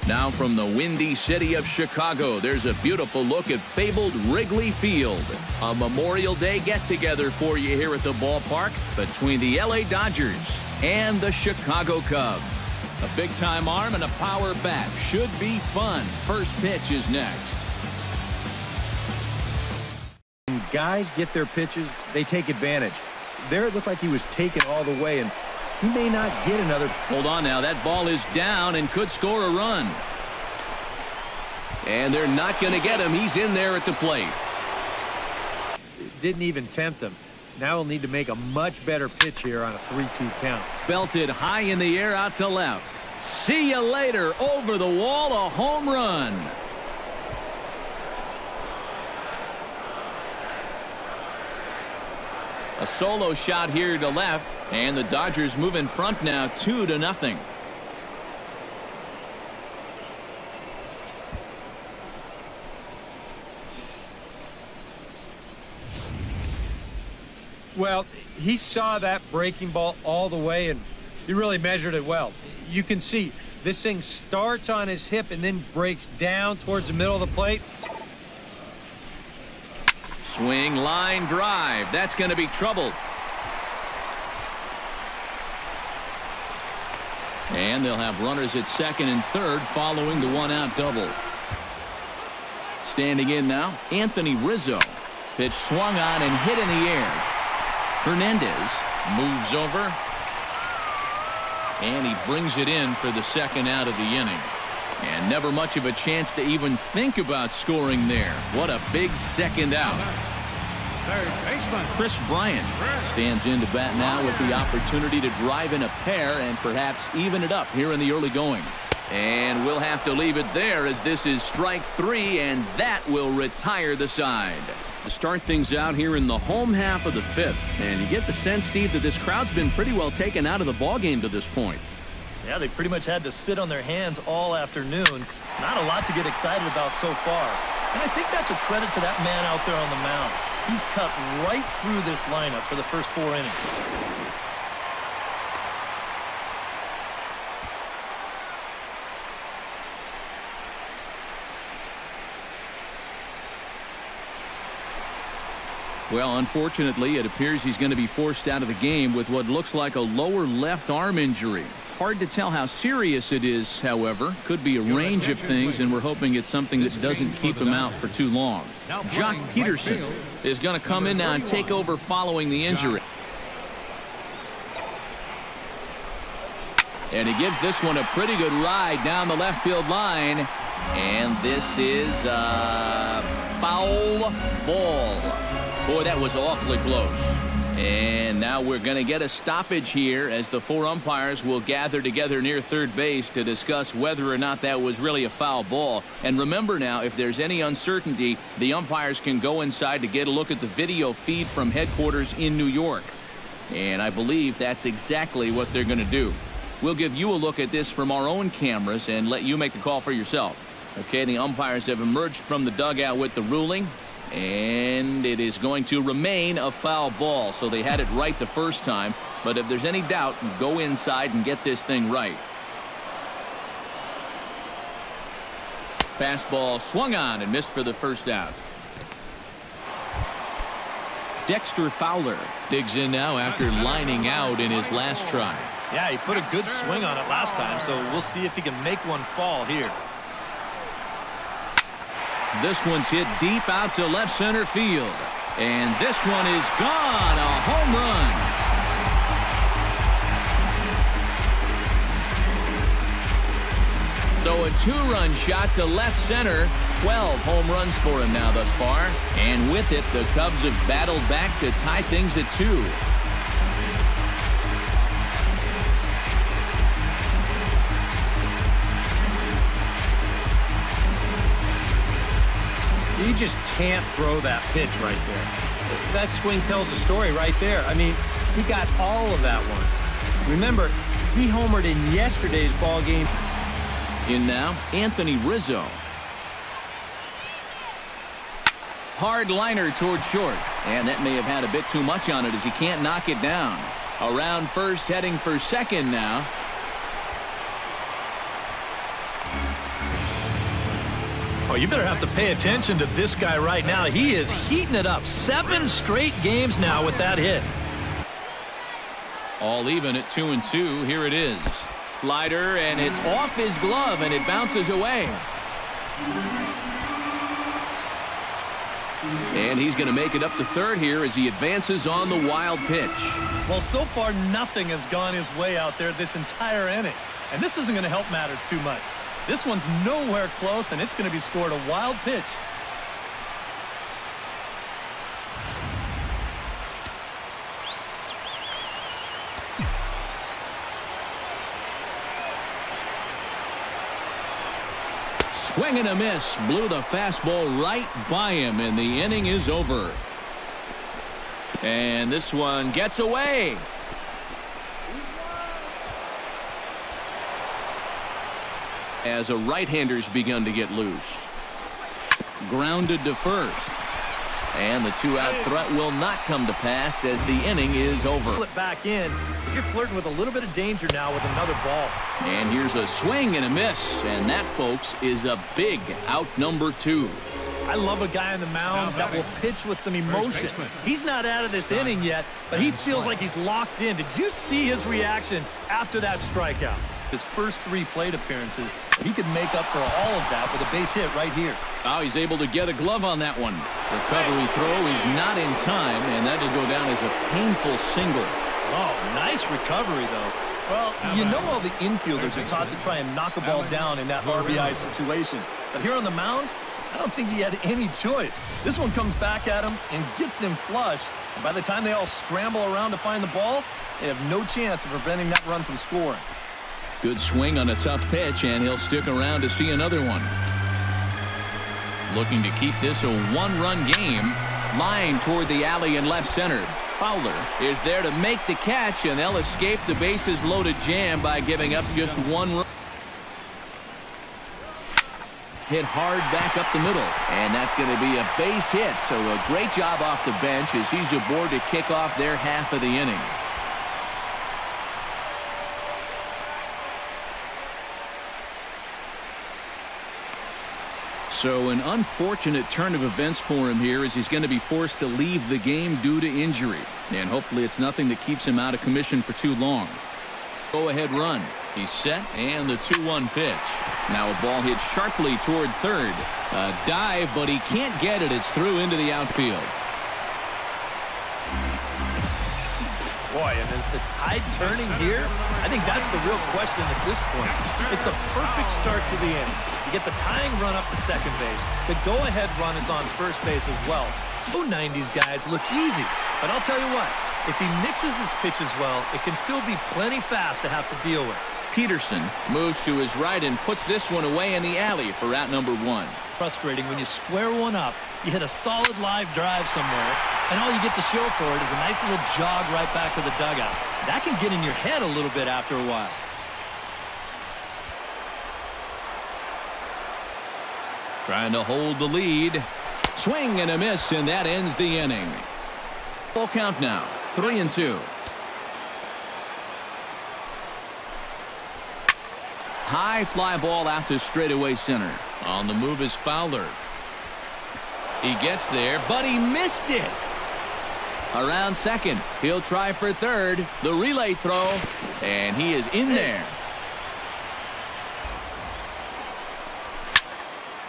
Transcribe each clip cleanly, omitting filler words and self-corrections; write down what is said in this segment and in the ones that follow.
Now from the windy city of Chicago, there's a beautiful look at fabled Wrigley Field. A Memorial Day get-together for you here at the ballpark between the LA Dodgers and the Chicago Cubs. A big-time arm and a power bat. Should be fun. First pitch is next. When guys get their pitches, they take advantage. There it looked like he was taken all the way, and he may not get another. Hold on now. That ball is down and could score a run. And they're not going to get him. He's in there at the plate. Didn't even tempt him. Now he'll need to make a much better pitch here on a 3-2 count. Belted high in the air out to left. See you later. Over the wall, a home run. A solo shot here to left, and the Dodgers move in front now 2-0. Well, he saw that breaking ball all the way, and he really measured it well. You can see this thing starts on his hip and then breaks down towards the middle of the plate. Swing, line drive. That's going to be trouble. And they'll have runners at second and third following the one-out double. Standing in now, Anthony Rizzo. Pitch swung on and hit in the air. Hernandez moves over. And he brings it in for the second out of the inning. And never much of a chance to even think about scoring there. What a big second out. Chris Bryant stands in to bat now with the opportunity to drive in a pair and perhaps even it up here in the early going. And we'll have to leave it there as this is strike three, and that will retire the side. To start things out here in the home half of the fifth. And you get the sense, Steve, that this crowd's been pretty well taken out of the ballgame to this point. Yeah, they pretty much had to sit on their hands all afternoon. Not a lot to get excited about so far. And I think that's a credit to that man out there on the mound. He's cut right through this lineup for the first 4 innings. Well, unfortunately, it appears he's going to be forced out of the game with what looks like a lower left arm injury. Hard to tell how serious it is, however. Could be a range of things, and we're hoping it's something that doesn't keep him out for too long. Jock Peterson is going to come in now and take over following the injury. And he gives this one a pretty good ride down the left field line. And this is a foul ball. Boy, that was awfully close. And now we're going to get a stoppage here as the 4 umpires will gather together near third base to discuss whether or not that was really a foul ball. And remember now, if there's any uncertainty, the umpires can go inside to get a look at the video feed from headquarters in New York. And I believe that's exactly what they're going to do. We'll give you a look at this from our own cameras and let you make the call for yourself. Okay, the umpires have emerged from the dugout with the ruling. And it is going to remain a foul ball. So they had it right the first time. But if there's any doubt, go inside and get this thing right. Fastball swung on and missed for the first out. Dexter Fowler digs in now after lining out in his last try. Yeah, he put a good swing on it last time, so we'll see if he can make one fall here. This one's hit deep out to left center field. And this one is gone. A home run. So a 2-run shot to left center. 12 home runs for him now thus far. And with it, the Cubs have battled back to tie things at 2. You just can't throw that pitch right there. That swing tells a story right there. I mean, he got all of that one. Remember, he homered in yesterday's ball game. In now, Anthony Rizzo. Hard liner toward short. And that may have had a bit too much on it as he can't knock it down. Around first, heading for second now. Oh, you better have to pay attention to this guy right now. He is heating it up. 7 straight games now with that hit. All even at 2-2. Here it is. Slider, and it's off his glove, and it bounces away. And he's going to make it up to third here as he advances on the wild pitch. Well, so far, nothing has gone his way out there this entire inning. And this isn't going to help matters too much. This one's nowhere close, and it's going to be scored a wild pitch. Swing and a miss. Blew the fastball right by him, and the inning is over. And this one gets away. As a right-hander's begun to get loose. Grounded to first. And the 2-out threat will not come to pass as the inning is over. Flip back in. You're flirting with a little bit of danger now with another ball. And here's a swing and a miss. And that, folks, is a big out number 2. I love a guy on the mound that will pitch with some emotion. He's not out of this inning yet, but he feels like he's locked in. Did you see his reaction after that strikeout? His first 3 plate appearances, he could make up for all of that with a base hit right here. Oh, he's able to get a glove on that one. Recovery throw is not in time, and that'll go down as a painful single. Oh, nice recovery, though. Well, you know all the infielders are taught to try and knock a ball down in that RBI situation. But here on the mound, I don't think he had any choice. This one comes back at him and gets him flush. And by the time they all scramble around to find the ball, they have no chance of preventing that run from scoring. Good swing on a tough pitch, and he'll stick around to see another one. Looking to keep this a 1-run game. Line toward the alley in left center. Fowler is there to make the catch, and they'll escape the bases loaded jam by giving up just 1 run. Hit hard back up the middle, and that's going to be a base hit. So a great job off the bench as he's aboard to kick off their half of the inning. So an unfortunate turn of events for him here as he's going to be forced to leave the game due to injury. And hopefully it's nothing that keeps him out of commission for too long. Go-ahead run. He's set, and the 2-1 pitch. Now a ball hit sharply toward third. A dive, but he can't get it. It's through into the outfield. Boy, and is the tide turning here? I think that's the real question at this point. It's a perfect start to the inning. You get the tying run up to second base. The go-ahead run is on first base as well. So 90s guys look easy. But I'll tell you what, if he mixes his pitches well, it can still be plenty fast to have to deal with. Peterson moves to his right and puts this one away in the alley for out number 1. Frustrating when you square one up, you hit a solid live drive somewhere, and all you get to show for it is a nice little jog right back to the dugout. That can get in your head a little bit after a while. Trying to hold the lead. Swing and a miss, and that ends the inning. Full count now, 3-2. High fly ball out to straightaway center. On the move is Fowler. He gets there, but he missed it. Around second, he'll try for third. The relay throw, and he is in there.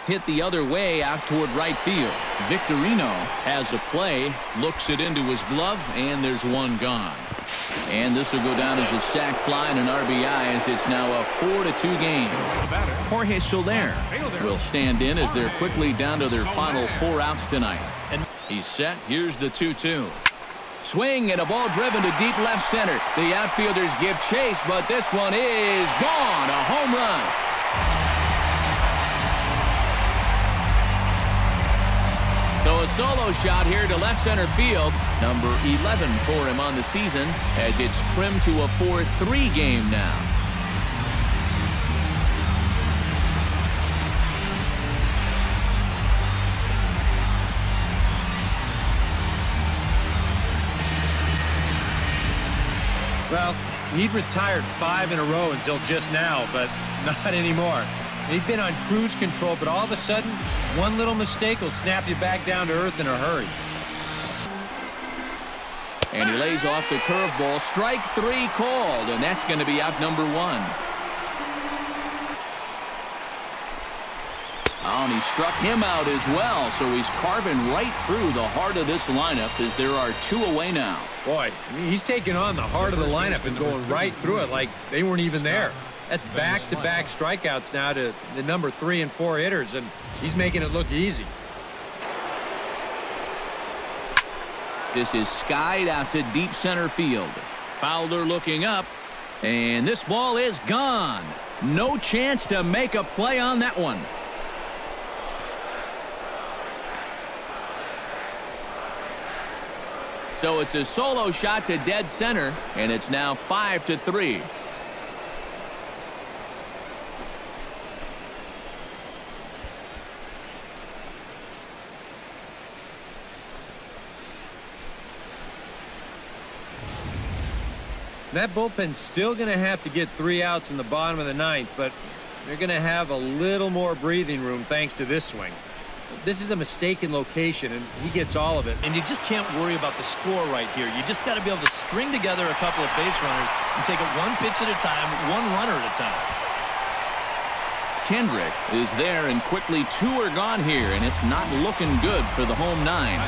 Hit the other way out toward right field. Victorino has a play, looks it into his glove, and there's one gone. And this will go down as a sac fly and an RBI as it's now a 4-2 game. Jorge Soler will stand in as they're quickly down to their final 4 outs tonight. And he's set. Here's the 2-2. Swing and a ball driven to deep left center. The outfielders give chase, but this one is gone. A home run. So a solo shot here to left center field. Number 11 for him on the season as it's trimmed to a 4-3 game now. Well, he'd retired 5 in a row until just now, but not anymore. He's been on cruise control, but all of a sudden, one little mistake will snap you back down to earth in a hurry. And he lays off the curveball. Strike 3 called, and that's going to be out number 1. Oh, and he struck him out as well, so he's carving right through the heart of this lineup as there are 2 away now. Boy, I mean, he's taking on the heart of the lineup and going right through it like they weren't even there. That's back-to-back strikeouts now to the number 3 and 4 hitters, and he's making it look easy. This is skied out to deep center field. Fowler looking up, and this ball is gone. No chance to make a play on that one. So it's a solo shot to dead center, and it's now 5-3. That bullpen's still going to have to get 3 outs in the bottom of the 9th, but they're going to have a little more breathing room thanks to this swing. This is a mistaken location, and he gets all of it. And you just can't worry about the score right here. You just got to be able to string together a couple of base runners and take it one pitch at a time, one runner at a time. Kendrick is there, and quickly 2 are gone here, and it's not looking good for the home 9.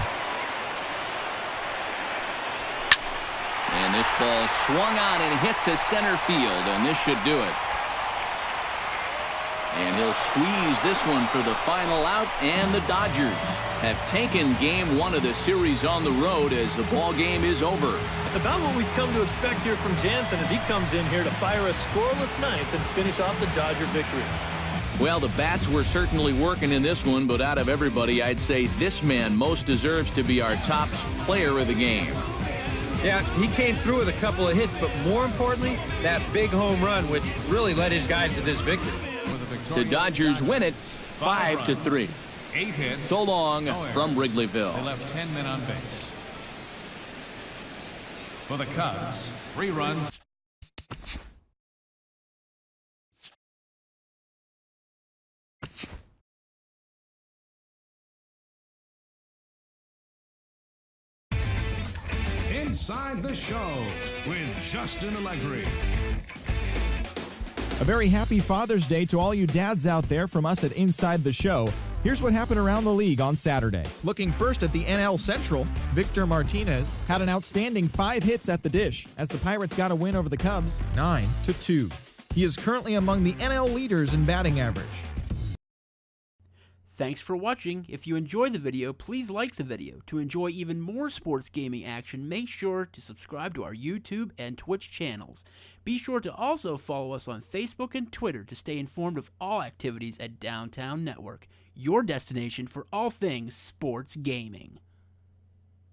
And this ball swung on and hit to center field, and this should do it. And he'll squeeze this one for the final out, and the Dodgers have taken game 1 of the series on the road as the ball game is over. It's about what we've come to expect here from Jansen as he comes in here to fire a scoreless 9th and finish off the Dodger victory. Well, the bats were certainly working in this one, but out of everybody, I'd say this man most deserves to be our top player of the game. Yeah, he came through with a couple of hits, but more importantly, that big home run, which really led his guys to this victory. The Dodgers win it 5-3. 8 hits. So long from Wrigleyville. They left 10 men on base. For the Cubs, 3 runs. Inside the Show with Justin Allegri. A very happy Father's Day to all you dads out there from us at Inside the Show. Here's what happened around the league on Saturday. Looking first at the NL Central, Victor Martinez had an outstanding 5 hits at the dish as the Pirates got a win over the Cubs 9-2. He is currently among the NL leaders in batting average. Thanks for watching. If you enjoyed the video, please like the video. To enjoy even more sports gaming action, make sure to subscribe to our YouTube and Twitch channels. Be sure to also follow us on Facebook and Twitter to stay informed of all activities at Downtown Network, your destination for all things sports gaming.